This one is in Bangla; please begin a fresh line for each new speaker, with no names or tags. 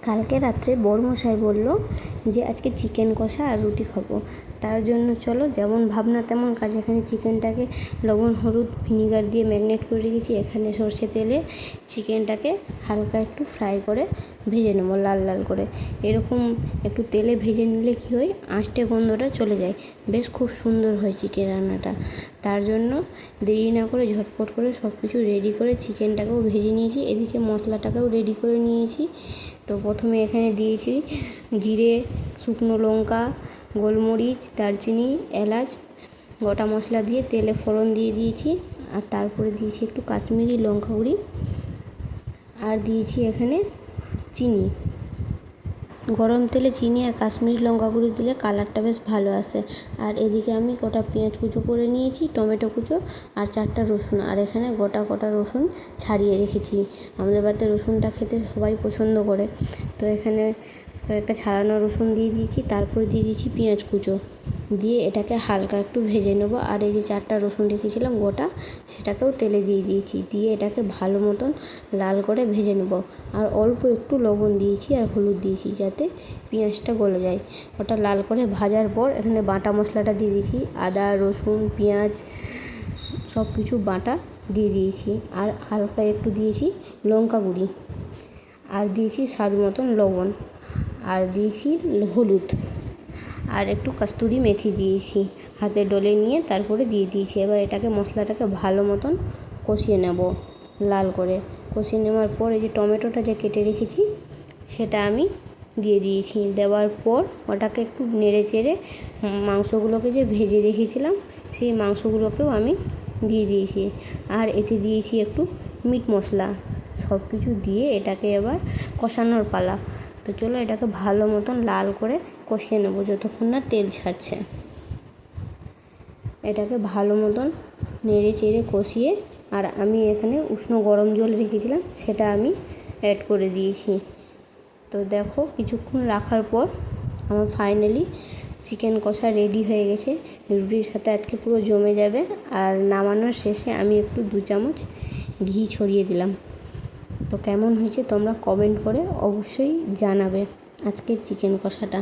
কালকে রাত্রে বড়মশাই বলল যে আজকে চিকেন কষা আর রুটি খাবো। তার জন্য চলো যেমন ভাবনা তেমন কাজ। এখানে চিকেনটাকে লবণ হলুদ ভিনিগার দিয়ে ম্যারিনেট করে রেখেছি। এখানে সর্ষে তেলে চিকেনটাকে হালকা একটু ফ্রাই করে ভেজে নেবো লাল লাল করে। এরকম একটু তেলে ভেজে নিলে কী হয়, আঁশটে গন্ধটা চলে যায়, বেশ খুব সুন্দর হয় চিকেন রান্নাটা। তার জন্য দেরি না করে ঝটপট করে সব কিছু রেডি করে চিকেনটাকেও ভেজে নিয়েছি, এদিকে মশলাটাকেও রেডি করে নিয়েছি। তো প্রথমে এখানে দিয়েছি জিরে, শুকনো লঙ্কা, গোলমরিচ, দারচিনি, এলাচ, গোটা মশলা দিয়ে তেলে ফোড়ন দিয়ে দিয়েছি। আর তারপরে দিয়েছি একটু কাশ্মীরি লঙ্কা গুঁড়ি, আর দিয়েছি এখানে চিনি। গরম তেলে চিনি আর কাশ্মীরি লঙ্কা গুঁড়ি দিলে কালারটা বেশ ভালো আসে। আর এদিকে আমি গোটা পেঁয়াজ কুচো করে নিয়েছি, টমেটো কুচো আর 4টা রসুন, আর এখানে গোটা রসুন ছাড়িয়ে রেখেছি। আমাদের বাড়িতে রসুনটা খেতে সবাই পছন্দ করে, তো এখানে কয়েকটা ছাড়ানো রসুন দিয়ে দিয়েছি। তারপরে দিয়ে দিয়েছি পেঁয়াজ কুচো, দিয়ে এটাকে হালকা একটু ভেজে নেবো। আর এই যে 4টা রসুন রেখেছিলাম গোটা, সেটাকেও তেলে দিয়ে দিয়েছি, দিয়ে এটাকে ভালো মতন লাল করে ভেজে নেব। আর অল্প একটু লবণ দিয়েছি আর হলুদ দিয়েছি যাতে পেঁয়াজটা গলে যায়। ওটা লাল করে ভাজার পর এখানে বাটা মশলাটা দিয়ে দিয়েছি, আদা রসুন পেঁয়াজ সব কিছু বাটা দিয়ে দিয়েছি। আর হালকা একটু দিয়েছি লঙ্কা গুঁড়ি, আর দিয়েছি স্বাদ মতন লবণ, আর দিয়েছি হলুদ, আর একটু কস্তুরি মেথি দিয়েছি। হাতে ডলে নিয়ে তারপরে দিয়ে দিয়েছি। এবার এটাকে মশলাটাকে ভালো মতন কষিয়ে নেব লাল করে। কষিয়ে নেওয়ার পর এই যে টমেটোটা যে কেটে রেখেছি সেটা আমি দিয়ে দিয়েছি। দেওয়ার পর ওটাকে একটু নেড়ে চেড়ে মাংসগুলোকে যে ভেজে রেখেছিলাম সেই মাংসগুলোকেও আমি দিয়ে দিয়েছি। আর এতে দিয়েছি একটু মিট মশলা। সব কিছু দিয়ে এটাকে এবার কষানোর পালা। তো চলো এটাকে ভালো মতন লাল করে কষিয়ে নেবো যতক্ষণ না তেল ছাড়ছে। এটাকে ভালো মতন নেড়ে চেড়ে কষিয়ে, আর আমি এখানে উষ্ণ গরম জল রেখেছিলাম সেটা আমি অ্যাড করে দিয়েছি। তো দেখো কিছুক্ষণ রাখার পর আমার ফাইনালি চিকেন কষা রেডি হয়ে গেছে। রুটির সাথে আজকে পুরো জমে যাবে। আর নামানোর শেষে আমি একটু 2 চামচ ঘি ছড়িয়ে দিলাম। তো কেমন হয়েছে তোমরা কমেন্ট করে অবশ্যই জানাবে আজকের চিকেন কষাটা।